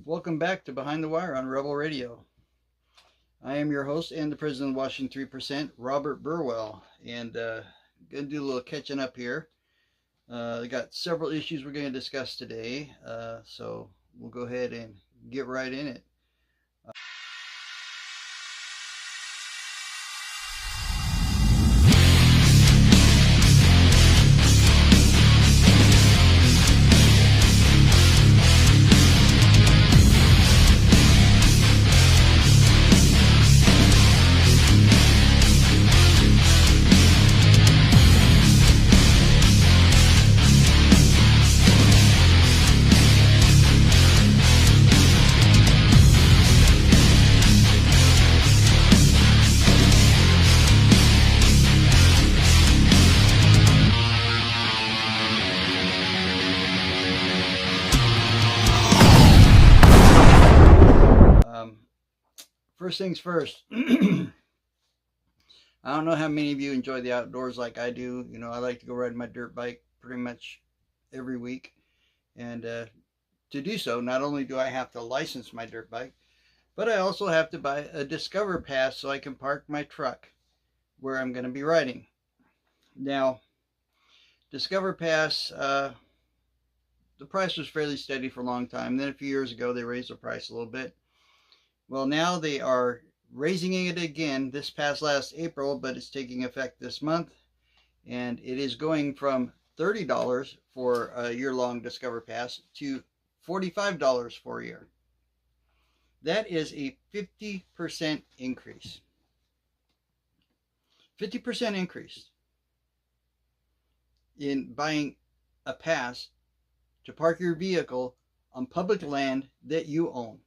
Welcome back to Behind the Wire on Rebel Radio. I am your host and the president of Washington 3%, Robert Burwell, and going to do a little catching up here. I got several issues we're going to discuss today, so we'll go ahead and get right in it. First things first. I don't know how many of you enjoy the outdoors like I do. You know, I like to go ride my dirt bike pretty much every week. And to do so, not only do I have to license my dirt bike, but I also have to buy a Discover Pass so I can park my truck where I'm going to be riding. Now, Discover Pass, the price was fairly steady for a long time. Then a few years ago, they raised the price a little bit. Well, now they are raising it again this past last April, but it's taking effect this month. And it is going from $30 for a year-long Discover Pass to $45 for a year. That is a 50% increase. 50% increase in buying a pass to park your vehicle on public land that you own,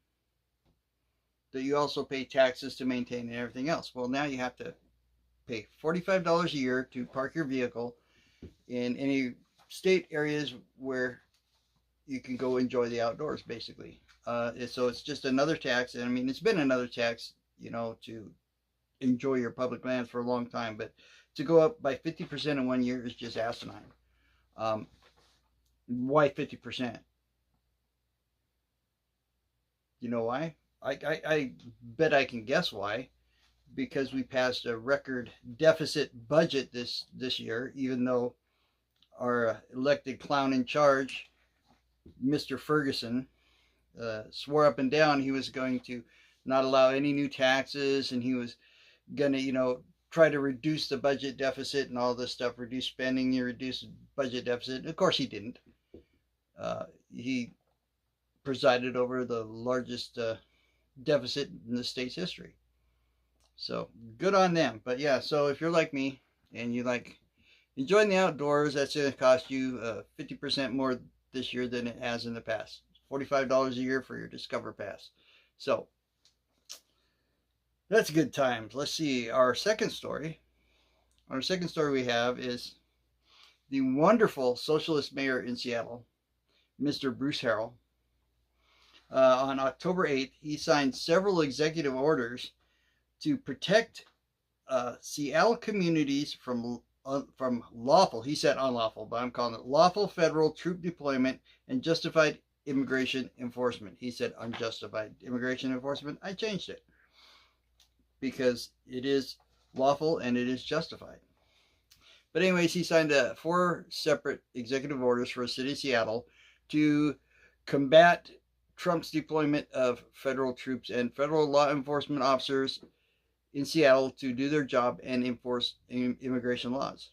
that you also pay taxes to maintain and everything else. Well, now you have to pay $45 a year to park your vehicle in any state areas where you can go enjoy the outdoors, basically. So it's just another tax. And I mean, it's been another tax, you know, to enjoy your public land for a long time. But to go up by 50% in 1 year is just asinine. Why 50%? You know why? I bet I can guess why. Because we passed a record deficit budget this year, even though our elected clown in charge, Mr. Ferguson, swore up and down he was going to not allow any new taxes, and he was going to, you know, try to reduce the budget deficit and all this stuff, reduce spending, reduce budget deficit. Of course he didn't. He presided over the largest deficit in the state's history. So good on them. But yeah, so if you're like me and you like enjoying the outdoors, that's going to cost you 50% more this year than it has in the past. $45 a year for your Discover Pass. So that's good times. Let's see. Our second story we have is the wonderful socialist mayor in Seattle, Mr. Bruce Harrell. On October 8th, he signed several executive orders to protect Seattle communities from lawful, he said unlawful, but I'm calling it lawful federal troop deployment and justified immigration enforcement. He said unjustified immigration enforcement. I changed it because it is lawful and it is justified. But anyways, he signed 4 separate executive orders for the city of Seattle to combat Trump's deployment of federal troops and federal law enforcement officers in Seattle to do their job and enforce immigration laws.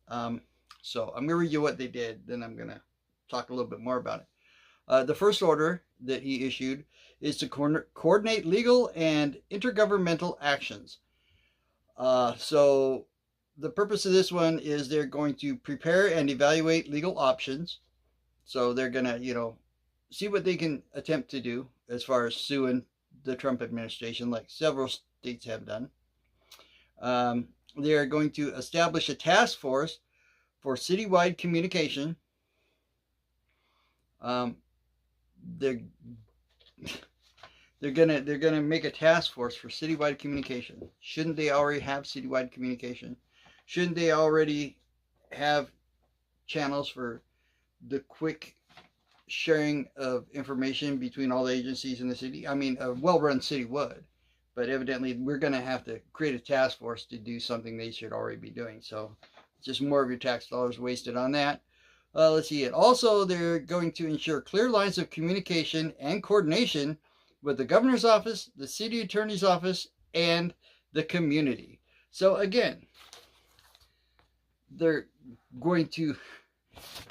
So I'm going to read you what they did, then I'm going to talk a little bit more about it. The first order that he issued is to coordinate legal and intergovernmental actions. So the purpose of this one is they're going to prepare and evaluate legal options. So they're going to, you know, see what they can attempt to do as far as suing the Trump administration, like several states have done. They are going to establish a task force for citywide communication. They're gonna make a task force for citywide communication. Shouldn't they already have citywide communication? Shouldn't they already have channels for the quick sharing of information between all the agencies in the city. I mean, a well-run city would, but evidently we're going to have to create a task force to do something they should already be doing. So just more of your tax dollars wasted on that. Let's see it. Also, they're going to ensure clear lines of communication and coordination with the governor's office, the city attorney's office, and the community. So again, they're going to,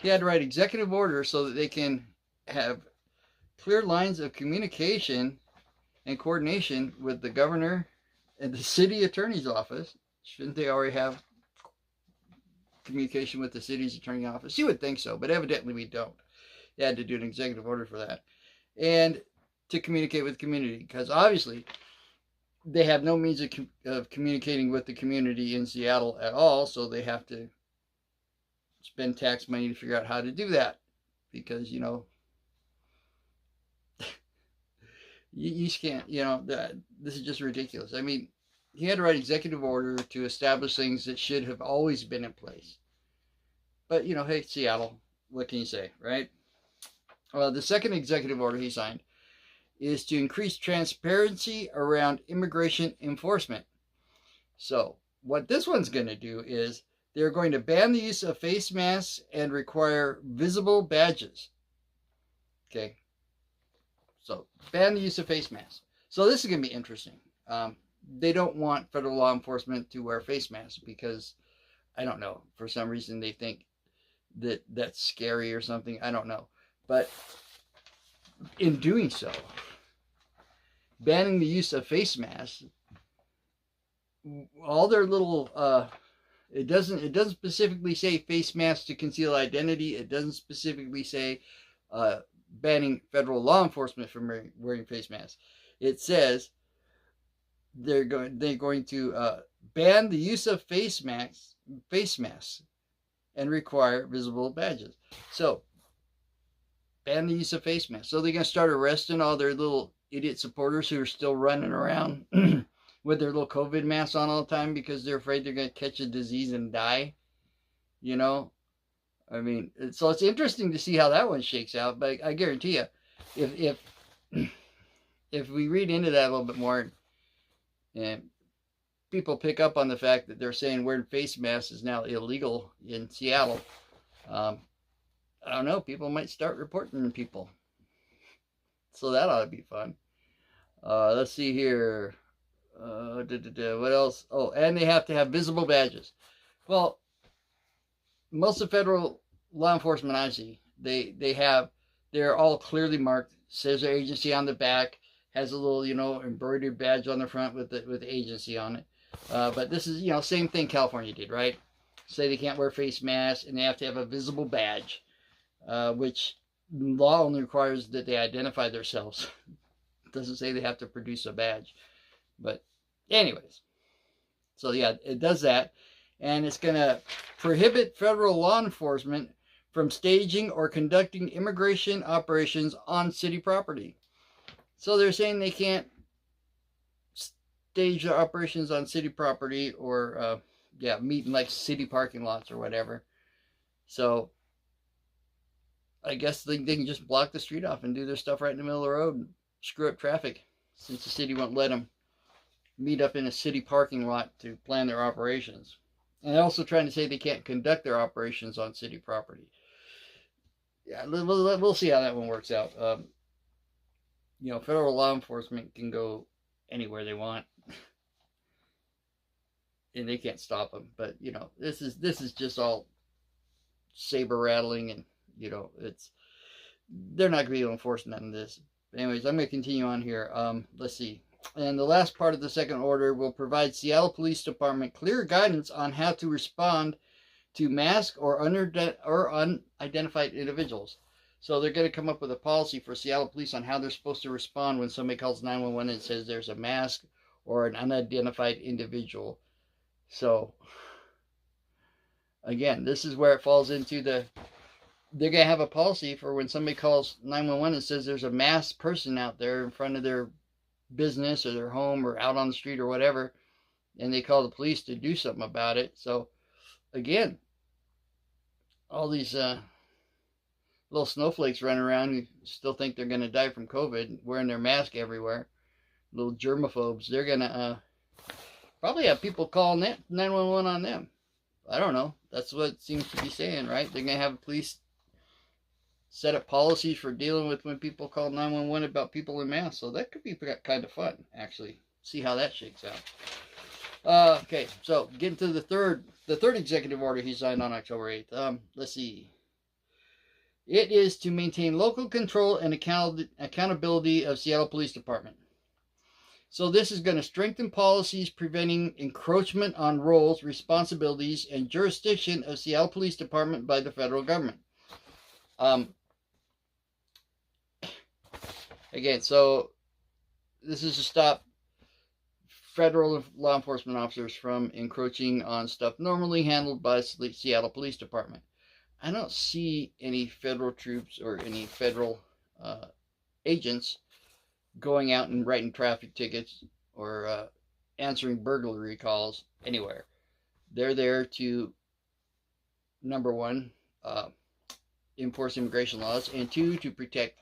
he had to write executive orders so that they can have clear lines of communication and coordination with the governor and the city attorney's office. Shouldn't they already have communication with the city's attorney's office? You would think so, but evidently we don't. They had to do an executive order for that. And to communicate with the community, because obviously they have no means of communicating with the community in Seattle at all, so they have to spend tax money to figure out how to do that, because, you know, you just can't, you know, this is just ridiculous. I mean, he had to write executive order to establish things that should have always been in place. But, you know, hey, Seattle, what can you say, right? The second executive order he signed is to increase transparency around immigration enforcement. So what this one's going to do is they're going to ban the use of face masks and require visible badges. Okay. So ban the use of face masks. So this is going to be interesting. They don't want federal law enforcement to wear face masks because, I don't know, for some reason they think that that's scary or something. I don't know. But in doing so, banning the use of face masks, all their little, it doesn't specifically say face masks to conceal identity. It doesn't specifically say banning federal law enforcement from wearing face masks. It says they're going to ban the use of face masks and require visible badges. So ban the use of face masks. So they're going to start arresting all their little idiot supporters who are still running around with their little COVID masks on all the time because they're afraid they're going to catch a disease and die. You know, I mean, so it's interesting to see how that one shakes out. But I guarantee you, if we read into that a little bit more, and people pick up on the fact that they're saying wearing face masks is now illegal in Seattle, I don't know, people might start reporting people. So that ought to be fun. Let's see here. What else? Oh, and they have to have visible badges. Well, most of federal law enforcement I see, they're all clearly marked. Says their agency on the back, has a little, you know, embroidered badge on the front with the agency on it. But this is, you know, same thing California did, right? Say they can't wear face masks and they have to have a visible badge, which law only requires that they identify themselves. It doesn't say they have to produce a badge. But anyways, so yeah, it does that. And it's going to prohibit federal law enforcement from staging or conducting immigration operations on city property. So they're saying they can't stage their operations on city property or, meet in like city parking lots or whatever. So I guess they can just block the street off and do their stuff right in the middle of the road and screw up traffic, since the city won't let them meet up in a city parking lot to plan their operations. And they're also trying to say they can't conduct their operations on city property. Yeah, we'll see how that one works out. You know, federal law enforcement can go anywhere they want, and they can't stop them. But you know, this is just all saber rattling, and you know, they're not going to be able to enforce none of this. But anyways, I'm going to continue on here. Let's see. And the last part of the second order will provide Seattle Police Department clear guidance on how to respond to masked or unidentified individuals. So they're going to come up with a policy for Seattle Police on how they're supposed to respond when somebody calls 911 and says there's a mask or an unidentified individual. So again, this is where it falls into they're going to have a policy for when somebody calls 911 and says there's a masked person out there in front of their business or their home or out on the street or whatever, and they call the police to do something about it. So again, all these little snowflakes running around who still think they're going to die from COVID, wearing their mask everywhere. Little germaphobes. They're going to probably have people call 911 on them. I don't know. That's what it seems to be saying, right? They're going to have police set up policies for dealing with when people call 911 about people in masks. So that could be kind of fun, actually. See how that shakes out. Okay, so getting to the third executive order he signed on October 8th. Let's see. It is to maintain local control and accountability of Seattle Police Department. So this is going to strengthen policies preventing encroachment on roles, responsibilities, and jurisdiction of Seattle Police Department by the federal government. Again, so this is to stop federal law enforcement officers from encroaching on stuff normally handled by the Seattle Police Department. I don't see any federal troops or any federal agents going out and writing traffic tickets or answering burglary calls anywhere. They're there to, number one, enforce immigration laws, and two, to protect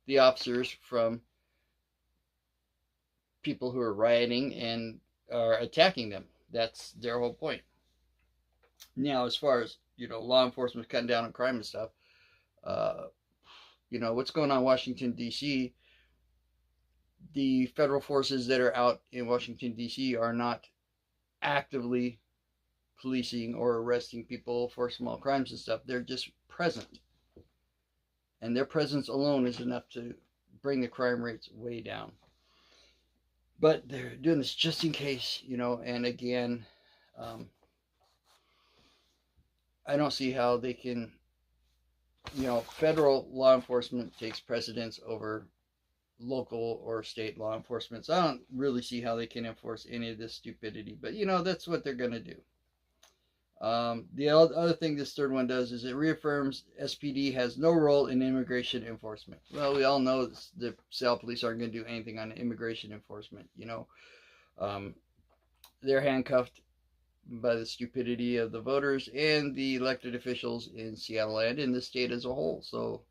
the officers from people who are rioting and are attacking them. That's their whole point. Now, as far as, law enforcement cutting down on crime and stuff, what's going on in Washington, D.C., the federal forces that are out in Washington, D.C. are not actively policing or arresting people for small crimes and stuff. They're just present. And their presence alone is enough to bring the crime rates way down. But they're doing this just in case, and again, I don't see how they can, federal law enforcement takes precedence over local or state law enforcement. So I don't really see how they can enforce any of this stupidity. But, that's what they're going to do. The other thing this third one does is it reaffirms SPD has no role in immigration enforcement. Well, we all know the Seattle police aren't going to do anything on immigration enforcement. They're handcuffed by the stupidity of the voters and the elected officials in Seattle and in the state as a whole. So,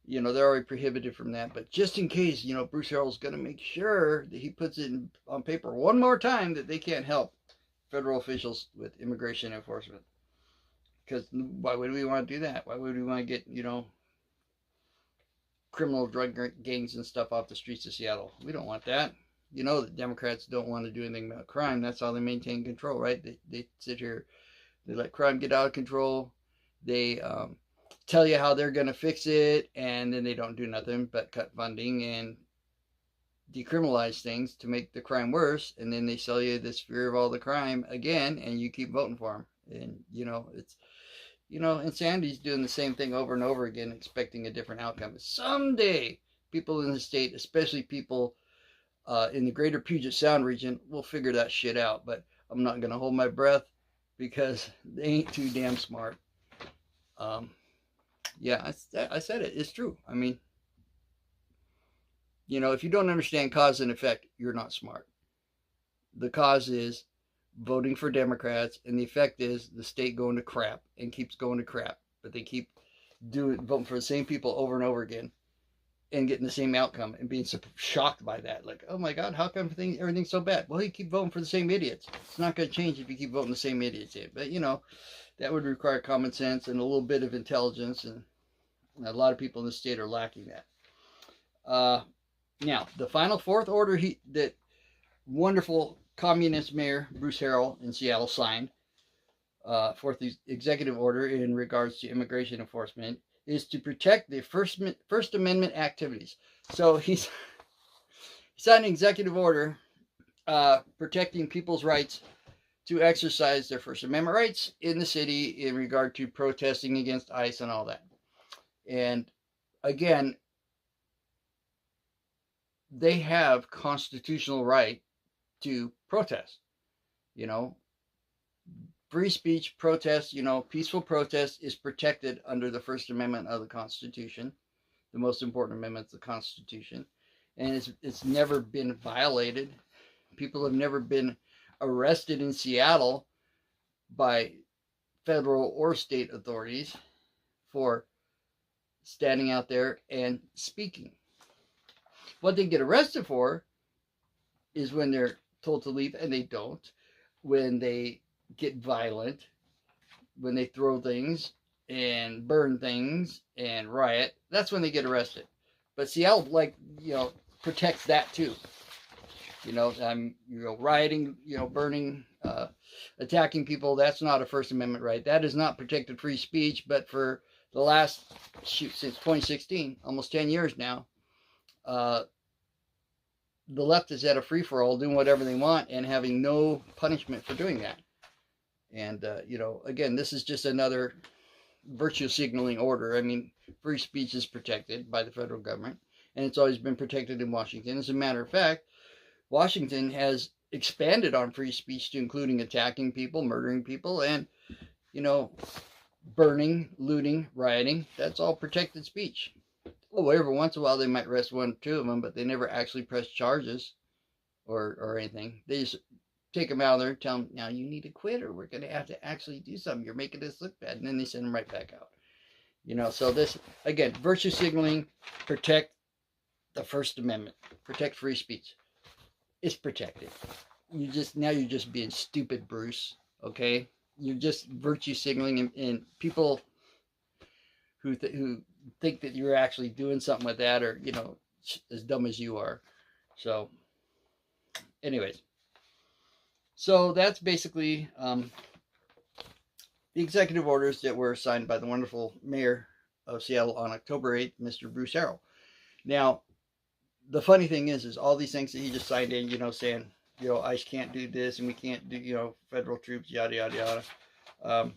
they're already prohibited from that. But just in case, Bruce Harrell's going to make sure that he puts it on paper one more time that they can't help federal officials with immigration enforcement. Because why would we want to do that? Why would we want to get, criminal drug gangs and stuff off the streets of Seattle? We don't want that. The Democrats don't want to do anything about crime. That's how they maintain control, right? They sit here, they let crime get out of control. They tell you how they're going to fix it, and then they don't do nothing but cut funding and decriminalize things to make the crime worse, and then they sell you this fear of all the crime again, and you keep voting for them. And it's insanity's doing the same thing over and over again, expecting a different outcome. Someday people in the state, especially people in the greater Puget Sound region, will figure that shit out. But I'm not going to hold my breath because they ain't too damn smart. Yeah, I said it. It's true. I mean, if you don't understand cause and effect, you're not smart. The cause is voting for Democrats, and the effect is the state going to crap and keeps going to crap. But they keep voting for the same people over and over again and getting the same outcome and being so shocked by that. Like, oh my God, how come everything's so bad? Well, you keep voting for the same idiots. It's not going to change if you keep voting the same idiots in. But, that would require common sense and a little bit of intelligence, and a lot of people in the state are lacking that. Now, the final fourth order that wonderful communist mayor Bruce Harrell in Seattle signed, fourth executive order in regards to immigration enforcement, is to protect the First Amendment activities. So he signed an executive order protecting people's rights to exercise their First Amendment rights in the city in regard to protesting against ICE and all that. And again, they have constitutional right to protest. Free speech, protest, peaceful protest is protected under the First Amendment of the Constitution, the most important amendment of the Constitution, and it's never been violated. People have never been arrested in Seattle by federal or state authorities for standing out there and speaking. What they get arrested for is when they're told to leave and they don't, when they get violent, when they throw things and burn things and riot. That's when they get arrested. But Seattle, like, protects that too. Rioting, burning, attacking people, that's not a First Amendment right. That is not protected free speech. But for the last, since 2016, almost 10 years now, the left is at a free-for-all, doing whatever they want and having no punishment for doing that. And, again, this is just another virtue signaling order. I mean, free speech is protected by the federal government, and it's always been protected in Washington. As a matter of fact, Washington has expanded on free speech to including attacking people, murdering people, and, burning, looting, rioting. That's all protected speech. Oh, every once in a while they might arrest one or two of them, but they never actually press charges or anything. They just take them out of there, tell them, now you need to quit, or we're going to have to actually do something. You're making this look bad. And then they send them right back out. So this, again, virtue signaling, protect the First Amendment, protect free speech. It's protected. You're just being stupid, Bruce. Okay? You're just virtue signaling, and people who think that you're actually doing something with that are, as dumb as you are. So, anyways. So that's basically the executive orders that were signed by the wonderful mayor of Seattle on October 8th, Mr. Bruce Harrell. Now, the funny thing is all these things that he just signed in, saying, ICE can't do this and we can't do, federal troops, yada, yada, yada.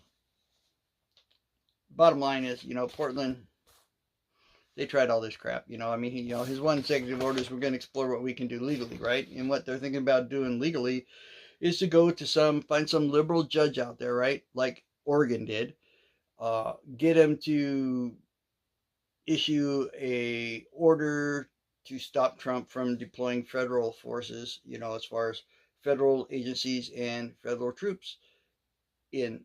Bottom line is, Portland, they tried all this crap. His one executive order is we're going to explore what we can do legally, right? And what they're thinking about doing legally is to go to find some liberal judge out there, right? Like Oregon did. Get him to issue a order to stop Trump from deploying federal forces, as far as federal agencies and federal troops in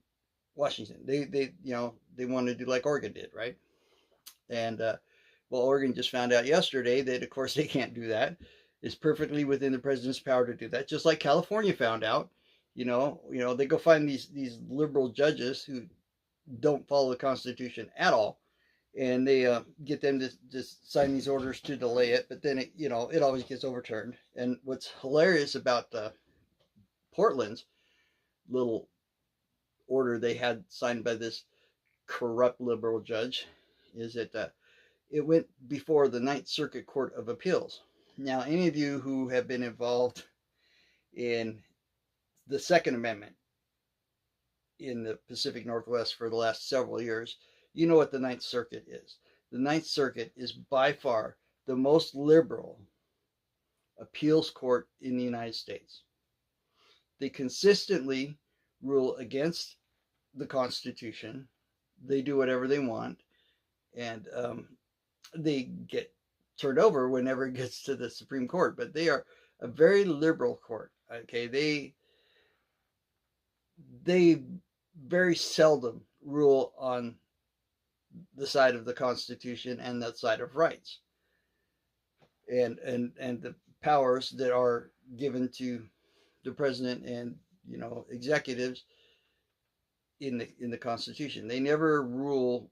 Washington. They want to do like Oregon did, right? And, Oregon just found out yesterday that, of course, they can't do that. It's perfectly within the president's power to do that. Just like California found out, they go find these liberal judges who don't follow the Constitution at all, and they get them to just sign these orders to delay it. But then it always gets overturned. And what's hilarious about Portland's little order they had signed by this corrupt liberal judge is that it went before the Ninth Circuit Court of Appeals. Now, any of you who have been involved in the Second Amendment in the Pacific Northwest for the last several years, you know what the Ninth Circuit is. The Ninth Circuit is by far the most liberal appeals court in the United States. They consistently rule against the Constitution. They do whatever they want, and they get turned over whenever it gets to the Supreme Court. But they are a very liberal court. Okay, they very seldom rule on the side of the Constitution and the side of rights, and the powers that are given to the president and executives in the Constitution. They never rule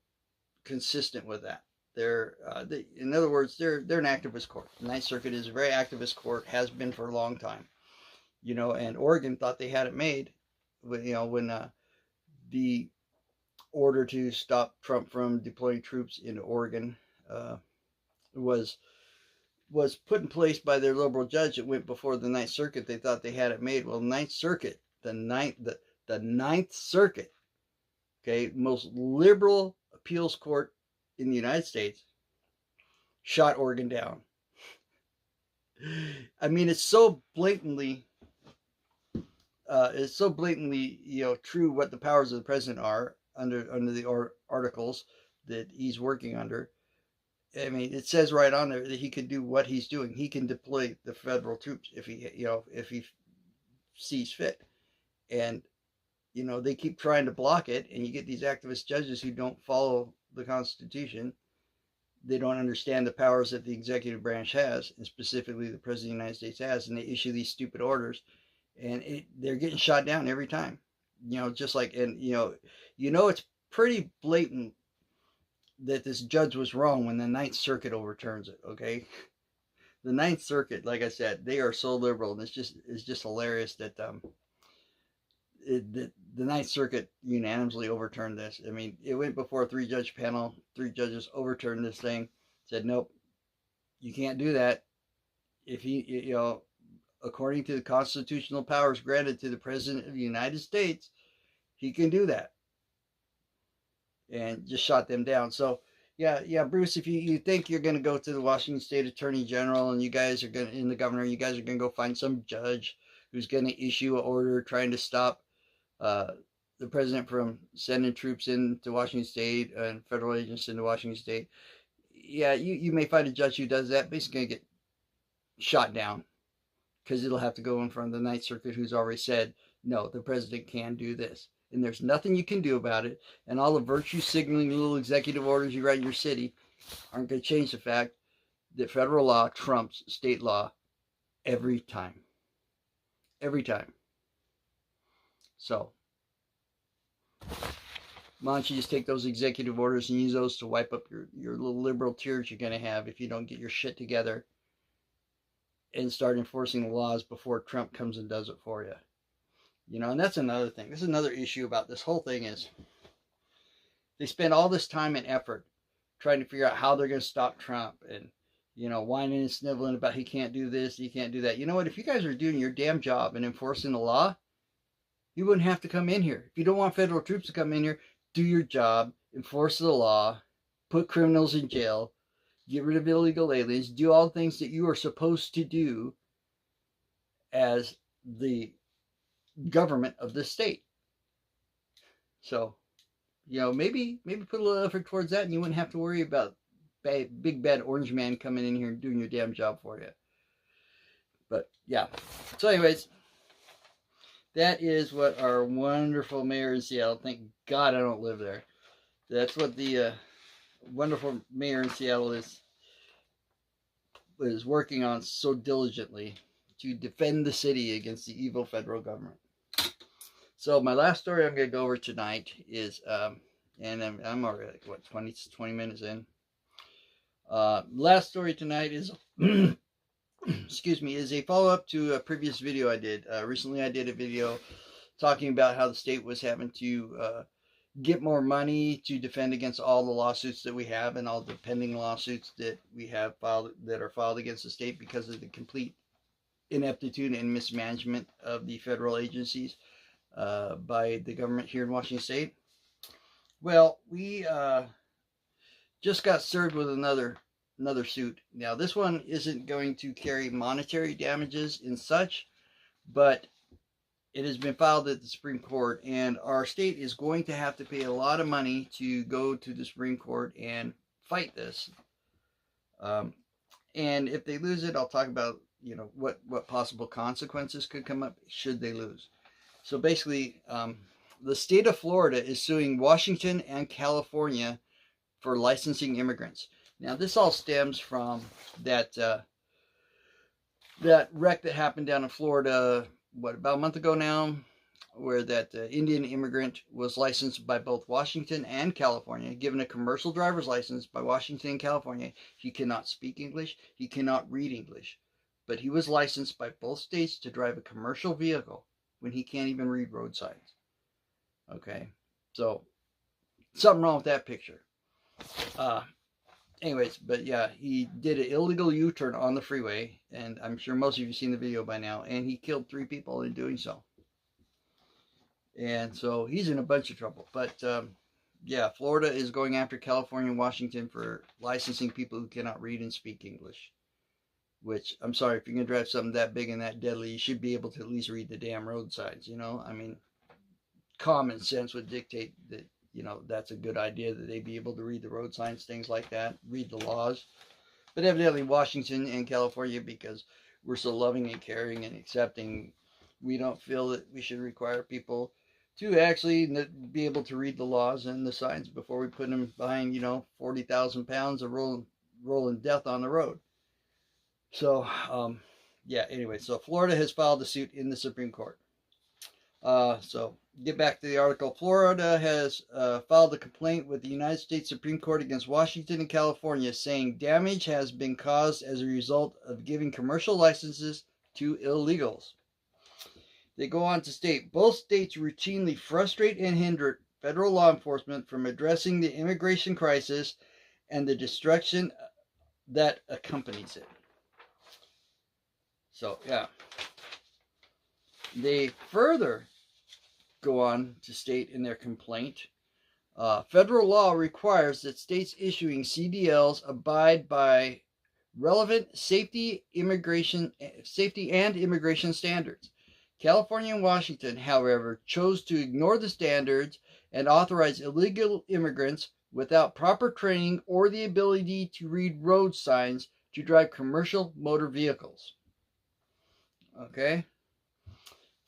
consistent with that. In other words, they're an activist court. The Ninth Circuit is a very activist court, has been for a long time. And Oregon thought they had it made, when the order to stop Trump from deploying troops into Oregon was put in place by their liberal judge. It went before the Ninth Circuit. They thought they had it made. Well, the Ninth Circuit, the Ninth Circuit, okay, most liberal appeals court in the United States, shot Oregon down. I mean, it's so blatantly true what the powers of the president are under the articles that he's working under. I mean, it says right on there that he can do what he's doing. He can deploy the federal troops if he sees fit. And they keep trying to block it, and you get these activist judges who don't follow the Constitution, they don't understand the powers that the executive branch has, and specifically the President of the United States has, and they issue these stupid orders, and they're getting shot down every time. Just like, and it's pretty blatant that this judge was wrong when the Ninth Circuit overturns it. Okay, the Ninth Circuit, like I said, they are so liberal, and it's just hilarious that the Ninth Circuit unanimously overturned this. I mean, it went before a 3-judge panel. 3 judges overturned this thing, said, nope, you can't do that. If according to the constitutional powers granted to the President of the United States, he can do that. And just shot them down. So, yeah, Bruce, if you think you're going to go to the Washington State Attorney General and you guys are going to, in the governor, you guys are going to go find some judge who's going to issue an order trying to stop the president from sending troops into Washington State and federal agents into Washington State, yeah, you may find a judge who does that, but he's going to get shot down because it'll have to go in front of the Ninth Circuit, who's already said, no, the president can do this. And there's nothing you can do about it. And all the virtue signaling little executive orders you write in your city aren't going to change the fact that federal law trumps state law every time. Every time. So, why don't you just take those executive orders and use those to wipe up your little liberal tears you're going to have if you don't get your shit together and start enforcing the laws before Trump comes and does it for you. And that's another thing. This is another issue about this whole thing is they spend all this time and effort trying to figure out how they're going to stop Trump and, whining and sniveling about he can't do this, he can't do that. You know what? If you guys are doing your damn job and enforcing the law, you wouldn't have to come in here. If you don't want federal troops to come in here, do your job, enforce the law, put criminals in jail, get rid of illegal aliens, do all the things that you are supposed to do as the government of this state. So, maybe put a little effort towards that and you wouldn't have to worry about big bad orange man coming in here and doing your damn job for you. But, yeah. So, anyways, that is what our wonderful mayor in Seattle, thank God I don't live there. That's what the wonderful mayor in Seattle is working on so diligently to defend the city against the evil federal government. So my last story I'm going to go over tonight is, and I'm already, 20 minutes in. Last story tonight is, excuse me, is a follow-up to a previous video I did. Recently I did a video talking about how the state was having to get more money to defend against all the lawsuits that we have and all the pending lawsuits that we have filed, that are filed against the state because of the complete ineptitude and mismanagement of the federal agencies by the government here in Washington State. Well, we just got served with another suit. Now, this one isn't going to carry monetary damages and such, but it has been filed at the Supreme Court, and our state is going to have to pay a lot of money to go to the Supreme Court and fight this. And if they lose it, I'll talk about, what possible consequences could come up should they lose. So basically, the state of Florida is suing Washington and California for licensing immigrants. Now, this all stems from that wreck that happened down in Florida, about a month ago now, where that Indian immigrant was licensed by both Washington and California, given a commercial driver's license by Washington and California. He cannot speak English, he cannot read English, but he was licensed by both states to drive a commercial vehicle when he can't even read road signs. Okay, so something wrong with that picture. Anyways, but yeah, he did an illegal U-turn on the freeway, and I'm sure most of you have seen the video by now, and he killed 3 people in doing so. And so he's in a bunch of trouble. But yeah, Florida is going after California and Washington for licensing people who cannot read and speak English. Which, I'm sorry, if you're going to drive something that big and that deadly, you should be able to at least read the damn road signs, I mean, common sense would dictate that, that's a good idea that they be able to read the road signs, things like that, read the laws. But evidently Washington and California, because we're so loving and caring and accepting, we don't feel that we should require people to actually be able to read the laws and the signs before we put them behind, 40,000 pounds of rolling rolling death on the road. So, yeah, anyway, so Florida has filed a suit in the Supreme Court. So, get back to the article. Florida has filed a complaint with the United States Supreme Court against Washington and California, saying damage has been caused as a result of giving commercial licenses to illegals. They go on to state, both states routinely frustrate and hinder federal law enforcement from addressing the immigration crisis and the destruction that accompanies it. So, yeah. They further go on to state in their complaint, federal law requires that states issuing CDLs abide by relevant safety and immigration standards. California and Washington, however, chose to ignore the standards and authorize illegal immigrants without proper training or the ability to read road signs to drive commercial motor vehicles. Okay?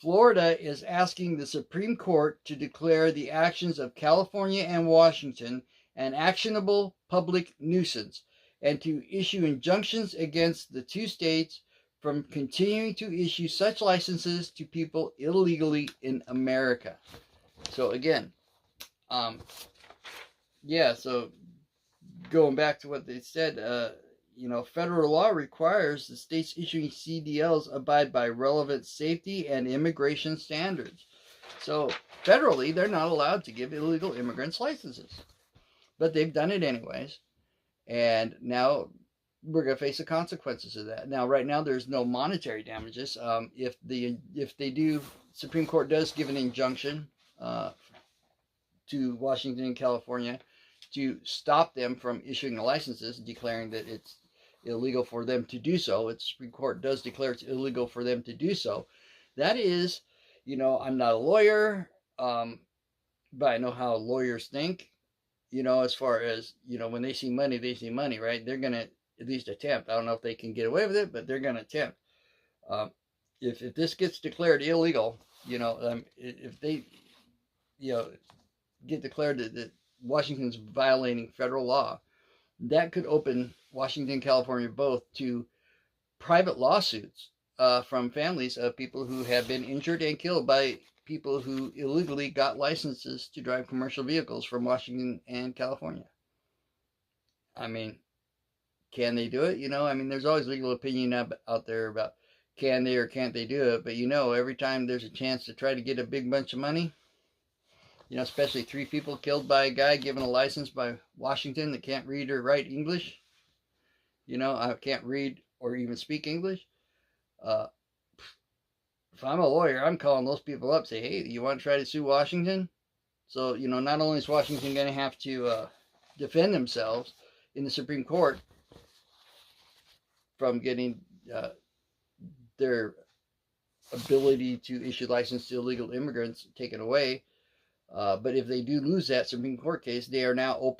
Florida is asking the Supreme Court to declare the actions of California and Washington an actionable public nuisance and to issue injunctions against the two states from continuing to issue such licenses to people illegally in America. So again, yeah, so going back to what they said, federal law requires the states issuing CDLs abide by relevant safety and immigration standards. So federally, they're not allowed to give illegal immigrants licenses. But they've done it anyways. And now we're going to face the consequences of that. Now, right now, there's no monetary damages. If they do, Supreme Court does give an injunction to Washington and California to stop them from issuing the licenses, declaring that it's illegal for them to do so. The Supreme Court does declare it's illegal for them to do so. That is, I'm not a lawyer, but I know how lawyers think, as far as, when they see money, right? They're going to at least attempt. I don't know if they can get away with it, but they're going to attempt. If this gets declared illegal, if they, get declared that Washington's violating federal law, that could open Washington and California both to private lawsuits from families of people who have been injured and killed by people who illegally got licenses to drive commercial vehicles from Washington and California. I mean, can they do it? There's always legal opinion out there about can they or can't they do it, but every time there's a chance to try to get a big bunch of money, especially 3 people killed by a guy given a license by Washington that can't read or write English. I can't read or even speak English. If I'm a lawyer, I'm calling those people up, say, hey, you want to try to sue Washington? So, not only is Washington going to have to defend themselves in the Supreme Court from getting their ability to issue license to illegal immigrants taken away, but if they do lose that Supreme Court case, they are now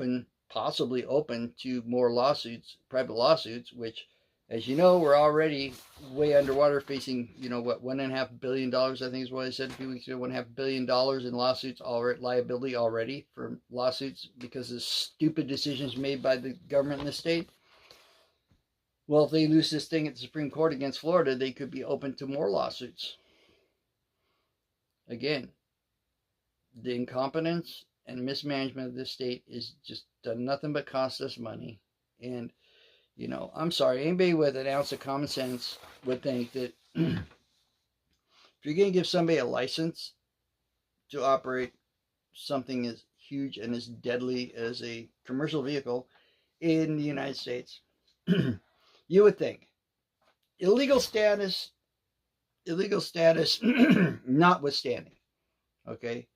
possibly open to more lawsuits, private lawsuits, which, as you know, we're already way underwater, facing, $1.5 billion, I think is what I said a few weeks ago, $1.5 billion in lawsuits, liability already for lawsuits because of stupid decisions made by the government in the state. Well, if they lose this thing at the Supreme Court against Florida, they could be open to more lawsuits. Again, the incompetence and mismanagement of this state is just done nothing but cost us money. And, I'm sorry, anybody with an ounce of common sense would think that if you're going to give somebody a license to operate something as huge and as deadly as a commercial vehicle in the United States, you would think illegal status notwithstanding, okay,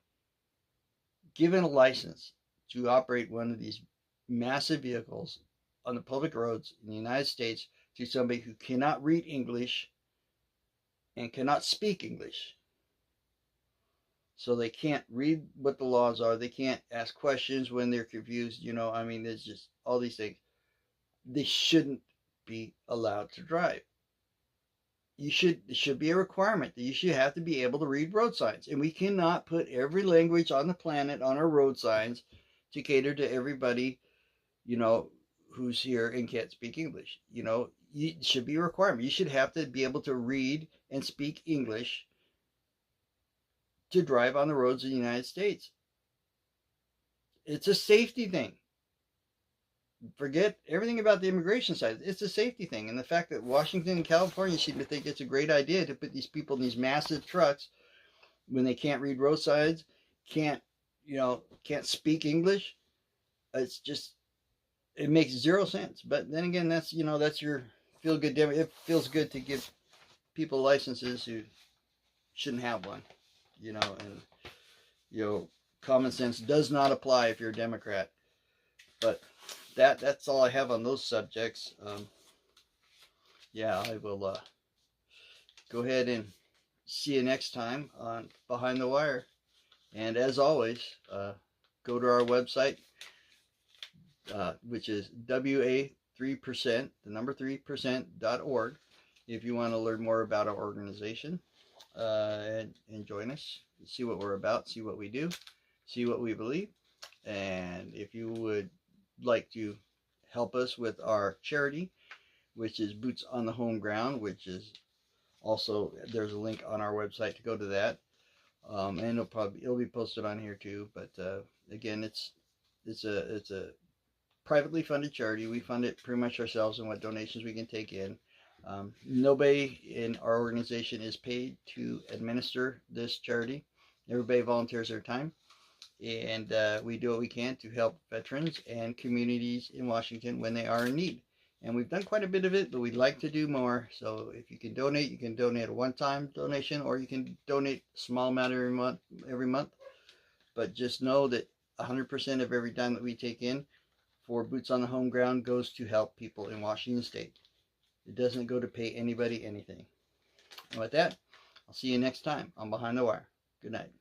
given a license to operate one of these massive vehicles on the public roads in the United States to somebody who cannot read English and cannot speak English. So they can't read what the laws are. They can't ask questions when they're confused. There's just all these things. They shouldn't be allowed to drive. It should be a requirement that you should have to be able to read road signs. And we cannot put every language on the planet on our road signs to cater to everybody, who's here and can't speak English. You know, it should be a requirement. You should have to be able to read and speak English to drive on the roads of the United States. It's a safety thing. Forget everything about the immigration side. It's a safety thing. And the fact that Washington and California seem to think it's a great idea to put these people in these massive trucks when they can't read road signs, can't speak English. It's just, it makes zero sense. But then again, that's your feel good. It feels good to give people licenses who shouldn't have one, and common sense does not apply if you're a Democrat. But that's all I have on those subjects. I will go ahead and see you next time on Behind the Wire. And as always, go to our website, which is WA3%, the number 3%.org, if you want to learn more about our organization, and join us, see what we're about, see what we do, see what we believe. And if you would like to help us with our charity, which is Boots on the Home Ground, which is also, there's a link on our website to go to that, and it'll be posted on here too. But again, it's a privately funded charity. We fund it pretty much ourselves and what donations we can take in. Nobody in our organization is paid to administer this charity. Everybody volunteers their time. And we do what we can to help veterans and communities in Washington when they are in need. And we've done quite a bit of it, but we'd like to do more. So if you can donate a one-time donation, or you can donate a small amount every month. But just know that 100% of every dime that we take in for Boots on the Home Ground goes to help people in Washington State. It doesn't go to pay anybody anything. And with that, I'll see you next time on Behind the Wire. Good night.